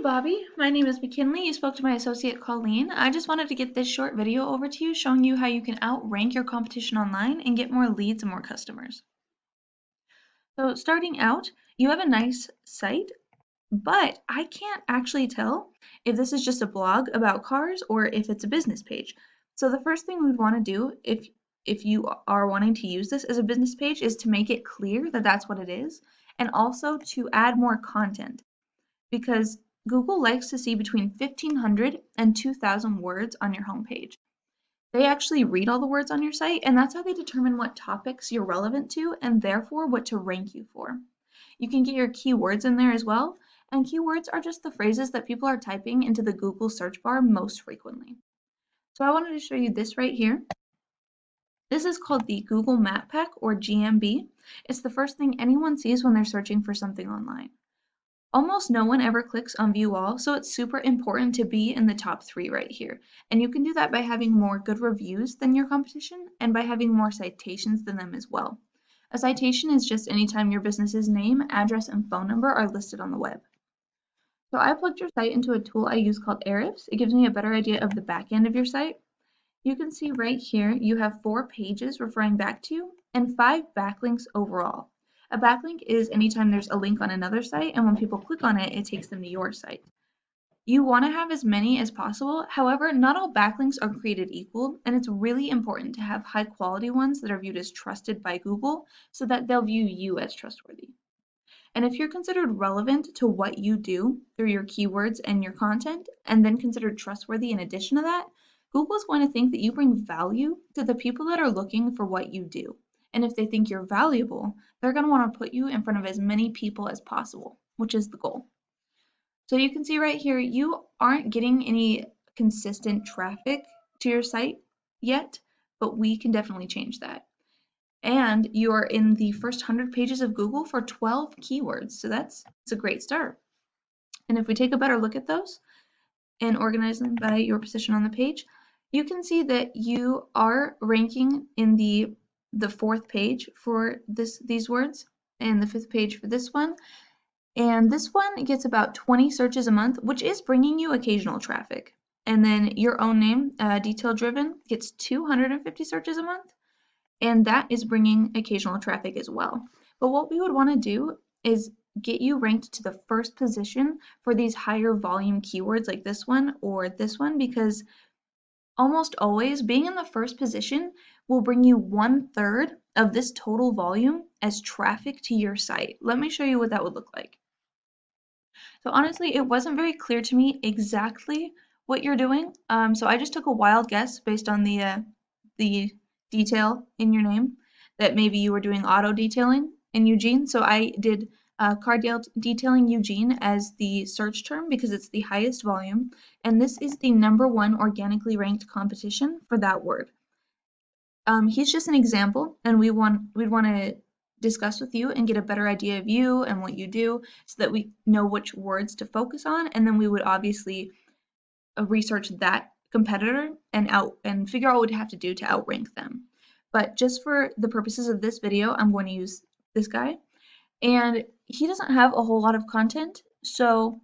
Bobby. My name is McKinley. You spoke to my associate Colleen. I just wanted to get this short video over to you showing you how you can outrank your competition online and get more leads and more customers. So starting out, you have a nice site, but I can't actually tell if this is just a blog about cars or if it's a business page. So the first thing we'd want to do if you are wanting to use this as a business page is to make it clear that that's what it is, and also to add more content, because Google likes to see between 1,500 and 2,000 words on your homepage. They actually read all the words on your site, and that's how they determine what topics you're relevant to and therefore what to rank you for. You can get your keywords in there as well, and keywords are just the phrases that people are typing into the Google search bar most frequently. So I wanted to show you this right here. This is called the Google Map Pack, or GMB. It's the first thing anyone sees when they're searching for something online. Almost no one ever clicks on view all, so it's super important to be in the top 3 right here. And you can do that by having more good reviews than your competition and by having more citations than them as well. A citation is just anytime your business's name, address, and phone number are listed on the web. So I plugged your site into a tool I use called Ahrefs. It gives me a better idea of the back end of your site. You can see right here you have 4 pages referring back to you and 5 backlinks overall. A backlink is anytime there's a link on another site, and when people click on it, it takes them to your site. You want to have as many as possible. However, not all backlinks are created equal, and it's really important to have high quality ones that are viewed as trusted by Google so that they'll view you as trustworthy. And if you're considered relevant to what you do through your keywords and your content, and then considered trustworthy in addition to that, Google is going to think that you bring value to the people that are looking for what you do. And if they think you're valuable, they're going to want to put you in front of as many people as possible, which is the goal. So you can see right here, you aren't getting any consistent traffic to your site yet, but we can definitely change that. And you are in the first 100 pages of Google for 12 keywords. So it's a great start. And if we take a better look at those and organize them by your position on the page, you can see that you are ranking in the 4th page for these words and the 5th page for this one. And this one gets about 20 searches a month, which is bringing you occasional traffic. And then your own name, detail driven, gets 250 searches a month, and that is bringing occasional traffic as well. But what we would want to do is get you ranked to the first position for these higher volume keywords like this one or this one, because almost always being in the first position will bring you 1/3 of this total volume as traffic to your site. Let me show you what that would look like. So honestly, it wasn't very clear to me exactly what you're doing. So I just took a wild guess based on the detail in your name that maybe you were doing auto detailing in Eugene. So I did car detailing Eugene as the search term because it's the highest volume, and this is the #1 organically ranked competition for that word. He's just an example, and we'd want to discuss with you and get a better idea of you and what you do so that we know which words to focus on, and then we would obviously research that competitor and figure out what we have to do to outrank them. But just for the purposes of this video, I'm going to use this guy, and he doesn't have a whole lot of content, so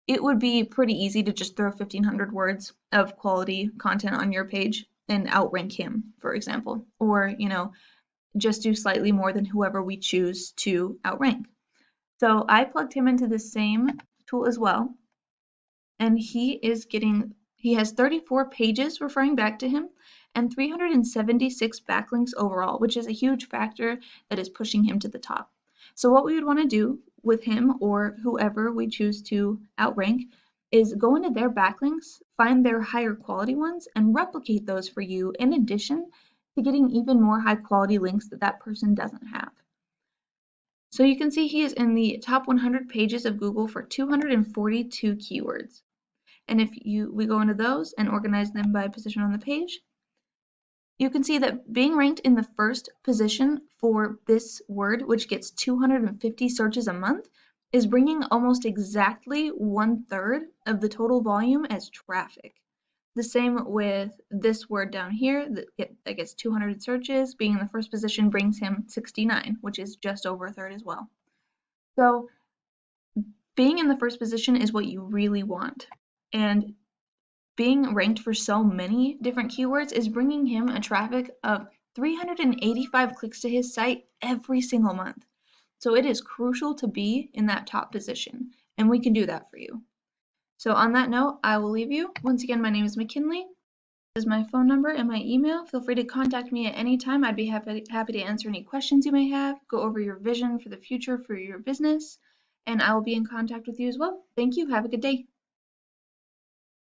it would be pretty easy to just throw 1,500 words of quality content on your page and outrank him, for example, or just do slightly more than whoever we choose to outrank. So I plugged him into the same tool as well, and he has 34 pages referring back to him and 376 backlinks overall, which is a huge factor that is pushing him to the top. So what we would want to do with him or whoever we choose to outrank is go into their backlinks, find their higher quality ones, and replicate those for you in addition to getting even more high quality links that that person doesn't have. So you can see he is in the top 100 pages of Google for 242 keywords. And if we go into those and organize them by position on the page, you can see that being ranked in the first position for this word, which gets 250 searches a month, is bringing almost exactly 1/3 of the total volume as traffic. The same with this word down here that gets 200 searches. Being in the first position brings him 69, which is just over a third as well. So being in the first position is what you really want. And being ranked for so many different keywords is bringing him a traffic of 385 clicks to his site every single month. So it is crucial to be in that top position, and we can do that for you. So on that note, I will leave you. Once again, my name is McKinley. This is my phone number and my email. Feel free to contact me at any time. I'd be happy to answer any questions you may have, go over your vision for the future for your business, and I will be in contact with you as well. Thank you. Have a good day.